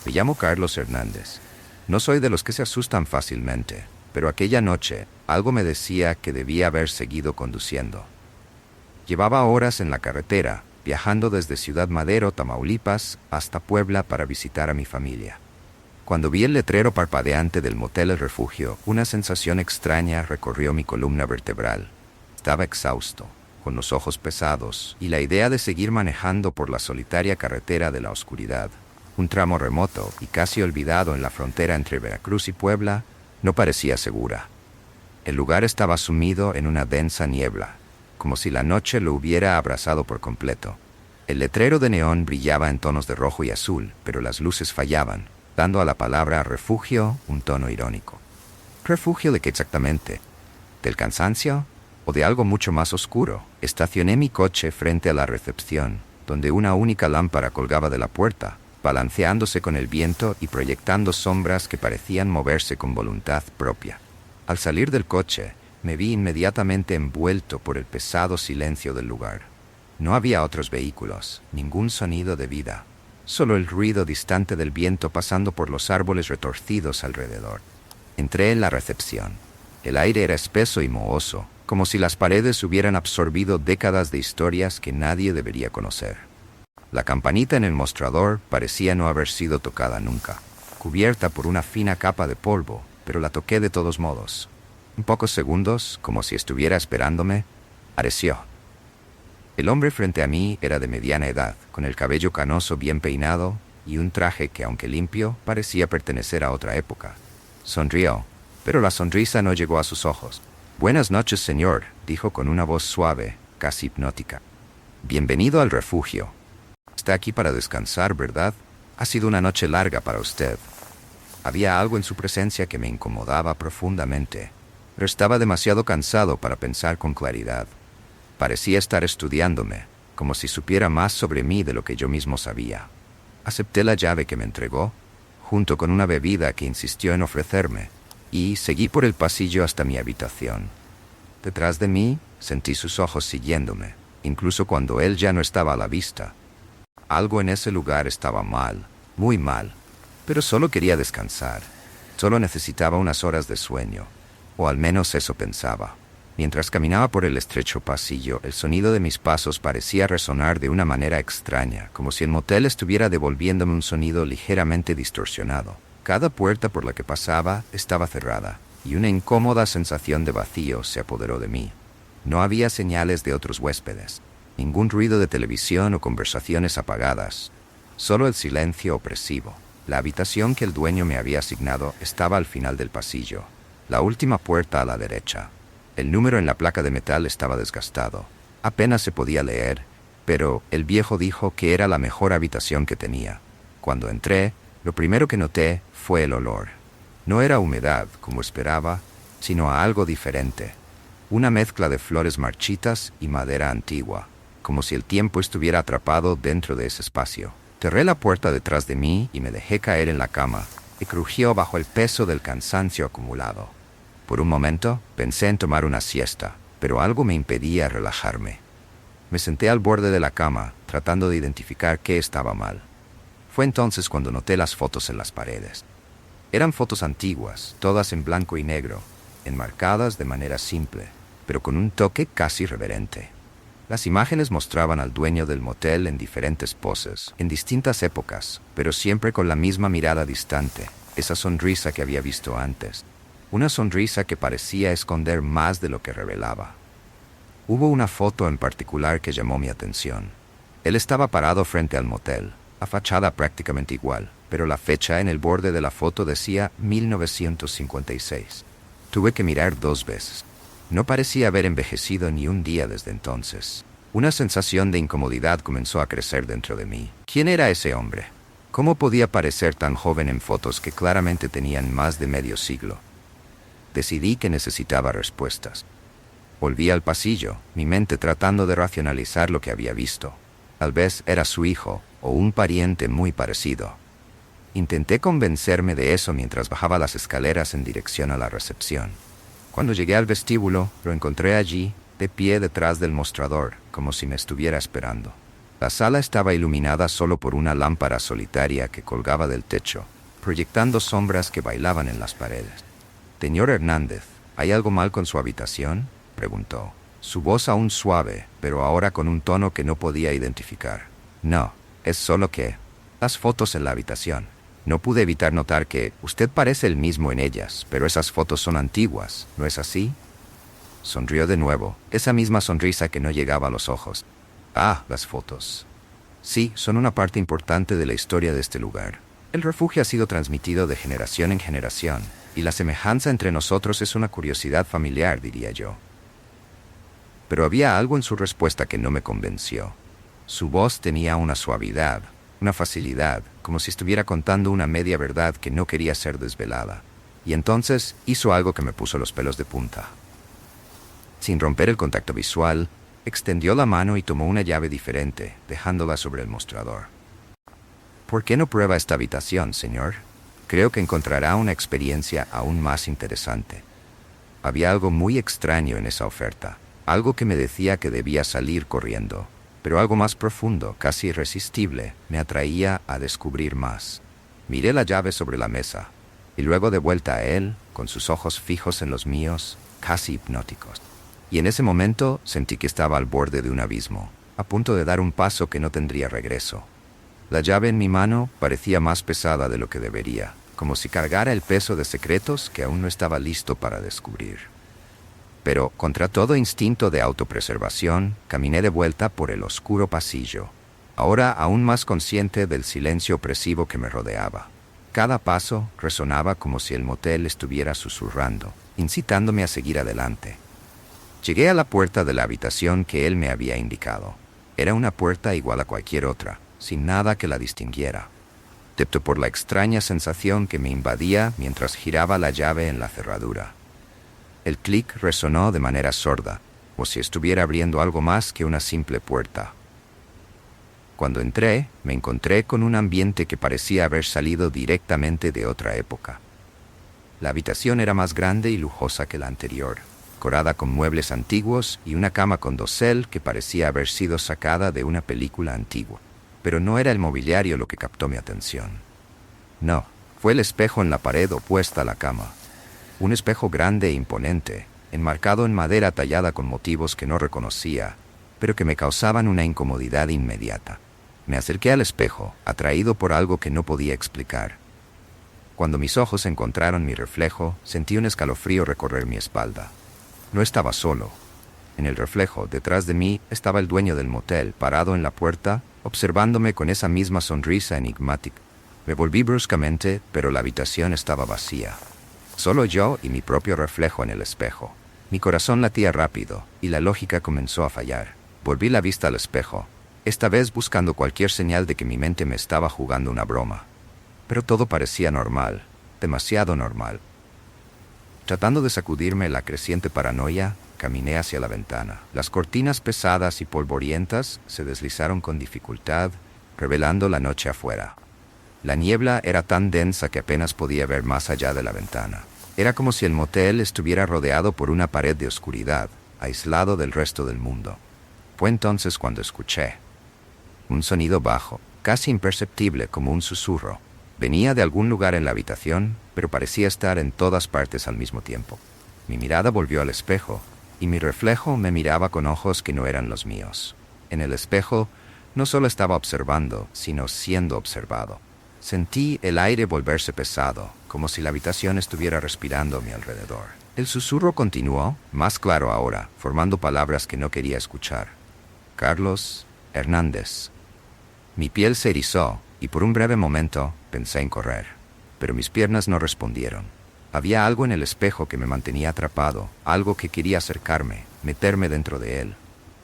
Me llamo Carlos Hernández. No soy de los que se asustan fácilmente, pero aquella noche algo me decía que debía haber seguido conduciendo. Llevaba horas en la carretera, viajando desde Ciudad Madero, Tamaulipas, hasta Puebla para visitar a mi familia. Cuando vi el letrero parpadeante del motel El Refugio, una sensación extraña recorrió mi columna vertebral. Estaba exhausto, con los ojos pesados, y la idea de seguir manejando por la solitaria carretera de la oscuridad, un tramo remoto y casi olvidado en la frontera entre Veracruz y Puebla, no parecía segura. El lugar estaba sumido en una densa niebla, como si la noche lo hubiera abrazado por completo. El letrero de neón brillaba en tonos de rojo y azul, pero las luces fallaban, dando a la palabra refugio un tono irónico. ¿Refugio de qué exactamente? ¿Del cansancio? ¿O de algo mucho más oscuro? Estacioné mi coche frente a la recepción, donde una única lámpara colgaba de la puerta, balanceándose con el viento y proyectando sombras que parecían moverse con voluntad propia. Al salir del coche, me vi inmediatamente envuelto por el pesado silencio del lugar. No había otros vehículos, ningún sonido de vida, solo el ruido distante del viento pasando por los árboles retorcidos alrededor. Entré en la recepción. El aire era espeso y mohoso, como si las paredes hubieran absorbido décadas de historias que nadie debería conocer. La campanita en el mostrador parecía no haber sido tocada nunca, cubierta por una fina capa de polvo, pero la toqué de todos modos. En pocos segundos, como si estuviera esperándome, apareció. El hombre frente a mí era de mediana edad, con el cabello canoso bien peinado y un traje que, aunque limpio, parecía pertenecer a otra época. Sonrió, pero la sonrisa no llegó a sus ojos. «Buenas noches, señor», dijo con una voz suave, casi hipnótica. «Bienvenido al refugio. Está aquí para descansar, ¿verdad? Ha sido una noche larga para usted». Había algo en su presencia que me incomodaba profundamente, pero estaba demasiado cansado para pensar con claridad. Parecía estar estudiándome, como si supiera más sobre mí de lo que yo mismo sabía. Acepté la llave que me entregó, junto con una bebida que insistió en ofrecerme, y seguí por el pasillo hasta mi habitación. Detrás de mí sentí sus ojos siguiéndome, incluso cuando él ya no estaba a la vista. Algo en ese lugar estaba mal, muy mal, pero solo quería descansar. Solo necesitaba unas horas de sueño, o al menos eso pensaba. Mientras caminaba por el estrecho pasillo, el sonido de mis pasos parecía resonar de una manera extraña, como si el motel estuviera devolviéndome un sonido ligeramente distorsionado. Cada puerta por la que pasaba estaba cerrada, y una incómoda sensación de vacío se apoderó de mí. No había señales de otros huéspedes, ningún ruido de televisión o conversaciones apagadas, solo el silencio opresivo. La habitación que el dueño me había asignado estaba al final del pasillo, la última puerta a la derecha. El número en la placa de metal estaba desgastado. Apenas se podía leer, pero el viejo dijo que era la mejor habitación que tenía. Cuando entré, lo primero que noté fue el olor. No era humedad, como esperaba, sino a algo diferente. Una mezcla de flores marchitas y madera antigua, como si el tiempo estuviera atrapado dentro de ese espacio. Cerré la puerta detrás de mí y me dejé caer en la cama, que crujió bajo el peso del cansancio acumulado. Por un momento pensé en tomar una siesta, pero algo me impedía relajarme. Me senté al borde de la cama, tratando de identificar qué estaba mal. Fue entonces cuando noté las fotos en las paredes. Eran fotos antiguas, todas en blanco y negro, enmarcadas de manera simple, pero con un toque casi reverente. Las imágenes mostraban al dueño del motel en diferentes poses, en distintas épocas, pero siempre con la misma mirada distante, esa sonrisa que había visto antes. Una sonrisa que parecía esconder más de lo que revelaba. Hubo una foto en particular que llamó mi atención. Él estaba parado frente al motel, la fachada prácticamente igual, pero la fecha en el borde de la foto decía 1956. Tuve que mirar 2 veces. No parecía haber envejecido ni un día desde entonces. Una sensación de incomodidad comenzó a crecer dentro de mí. ¿Quién era ese hombre? ¿Cómo podía parecer tan joven en fotos que claramente tenían más de medio siglo? Decidí que necesitaba respuestas. Volví al pasillo, mi mente tratando de racionalizar lo que había visto. Tal vez era su hijo o un pariente muy parecido. Intenté convencerme de eso mientras bajaba las escaleras en dirección a la recepción. Cuando llegué al vestíbulo, lo encontré allí, de pie detrás del mostrador, como si me estuviera esperando. La sala estaba iluminada solo por una lámpara solitaria que colgaba del techo, proyectando sombras que bailaban en las paredes. «Señor Hernández, ¿hay algo mal con su habitación?», preguntó. Su voz aún suave, pero ahora con un tono que no podía identificar. «No, es solo que... las fotos en la habitación. No pude evitar notar que usted parece el mismo en ellas, pero esas fotos son antiguas, ¿no es así?». Sonrió de nuevo, esa misma sonrisa que no llegaba a los ojos. «Ah, las fotos. Sí, son una parte importante de la historia de este lugar. El refugio ha sido transmitido de generación en generación, y la semejanza entre nosotros es una curiosidad familiar, diría yo». Pero había algo en su respuesta que no me convenció. Su voz tenía una suavidad, una facilidad, como si estuviera contando una media verdad que no quería ser desvelada. Y entonces hizo algo que me puso los pelos de punta. Sin romper el contacto visual, extendió la mano y tomó una llave diferente, dejándola sobre el mostrador. «¿Por qué no prueba esta habitación, señor? Creo que encontrará una experiencia aún más interesante». Había algo muy extraño en esa oferta, algo que me decía que debía salir corriendo, pero algo más profundo, casi irresistible, me atraía a descubrir más. Miré la llave sobre la mesa, y luego de vuelta a él, con sus ojos fijos en los míos, casi hipnóticos. Y en ese momento sentí que estaba al borde de un abismo, a punto de dar un paso que no tendría regreso. La llave en mi mano parecía más pesada de lo que debería, como si cargara el peso de secretos que aún no estaba listo para descubrir. Pero, contra todo instinto de autopreservación, caminé de vuelta por el oscuro pasillo, ahora aún más consciente del silencio opresivo que me rodeaba. Cada paso resonaba como si el motel estuviera susurrando, incitándome a seguir adelante. Llegué a la puerta de la habitación que él me había indicado. Era una puerta igual a cualquier otra, sin nada que la distinguiera, excepto por la extraña sensación que me invadía mientras giraba la llave en la cerradura. El clic resonó de manera sorda, como si estuviera abriendo algo más que una simple puerta. Cuando entré, me encontré con un ambiente que parecía haber salido directamente de otra época. La habitación era más grande y lujosa que la anterior, decorada con muebles antiguos y una cama con dosel que parecía haber sido sacada de una película antigua. Pero no era el mobiliario lo que captó mi atención. No, fue el espejo en la pared opuesta a la cama. Un espejo grande e imponente, enmarcado en madera tallada con motivos que no reconocía, pero que me causaban una incomodidad inmediata. Me acerqué al espejo, atraído por algo que no podía explicar. Cuando mis ojos encontraron mi reflejo, sentí un escalofrío recorrer mi espalda. No estaba solo. En el reflejo, detrás de mí, estaba el dueño del motel, parado en la puerta, observándome con esa misma sonrisa enigmática. Me volví bruscamente, pero la habitación estaba vacía. Solo yo y mi propio reflejo en el espejo. Mi corazón latía rápido, y la lógica comenzó a fallar. Volví la vista al espejo, esta vez buscando cualquier señal de que mi mente me estaba jugando una broma. Pero todo parecía normal, demasiado normal. Tratando de sacudirme la creciente paranoia, caminé hacia la ventana. Las cortinas pesadas y polvorientas se deslizaron con dificultad, revelando la noche afuera. La niebla era tan densa que apenas podía ver más allá de la ventana. Era como si el motel estuviera rodeado por una pared de oscuridad, aislado del resto del mundo. Fue entonces cuando escuché un sonido bajo, casi imperceptible como un susurro. Venía de algún lugar en la habitación, pero parecía estar en todas partes al mismo tiempo. Mi mirada volvió al espejo, y mi reflejo me miraba con ojos que no eran los míos. En el espejo no solo estaba observando, sino siendo observado. Sentí el aire volverse pesado, como si la habitación estuviera respirando a mi alrededor. El susurro continuó, más claro ahora, formando palabras que no quería escuchar. «Carlos Hernández». Mi piel se erizó, y por un breve momento pensé en correr, pero mis piernas no respondieron. Había algo en el espejo que me mantenía atrapado, algo que quería acercarme, meterme dentro de él.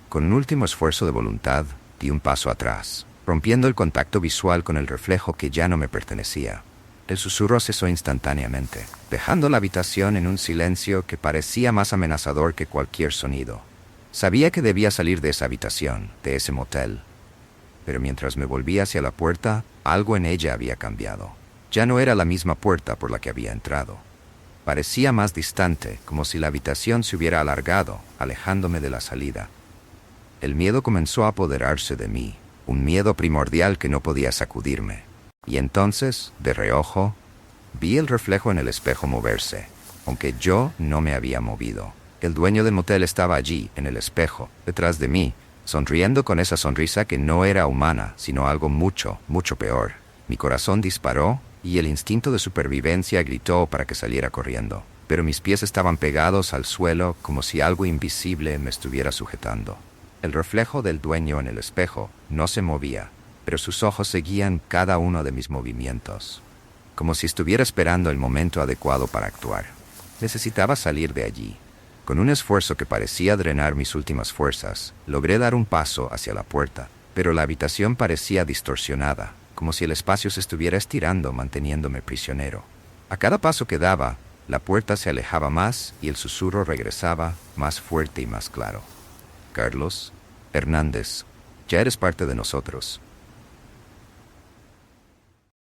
Con un último esfuerzo de voluntad, di un paso atrás, rompiendo el contacto visual con el reflejo que ya no me pertenecía. El susurro cesó instantáneamente, dejando la habitación en un silencio que parecía más amenazador que cualquier sonido. Sabía que debía salir de esa habitación, de ese motel. Pero mientras me volvía hacia la puerta, algo en ella había cambiado. Ya no era la misma puerta por la que había entrado. Parecía más distante, como si la habitación se hubiera alargado, alejándome de la salida. El miedo comenzó a apoderarse de mí. un miedo primordial que no podía sacudirme. Y entonces, de reojo, vi el reflejo en el espejo moverse, aunque yo no me había movido. El dueño del motel estaba allí, en el espejo, detrás de mí, sonriendo con esa sonrisa que no era humana, sino algo mucho, mucho peor. Mi corazón disparó y el instinto de supervivencia gritó para que saliera corriendo. Pero mis pies estaban pegados al suelo como si algo invisible me estuviera sujetando. El reflejo del dueño en el espejo no se movía, pero sus ojos seguían cada uno de mis movimientos, como si estuviera esperando el momento adecuado para actuar. Necesitaba salir de allí. Con un esfuerzo que parecía drenar mis últimas fuerzas, logré dar un paso hacia la puerta, pero la habitación parecía distorsionada, como si el espacio se estuviera estirando manteniéndome prisionero. A cada paso que daba, la puerta se alejaba más y el susurro regresaba más fuerte y más claro. Carlos Hernández, ya eres parte de nosotros.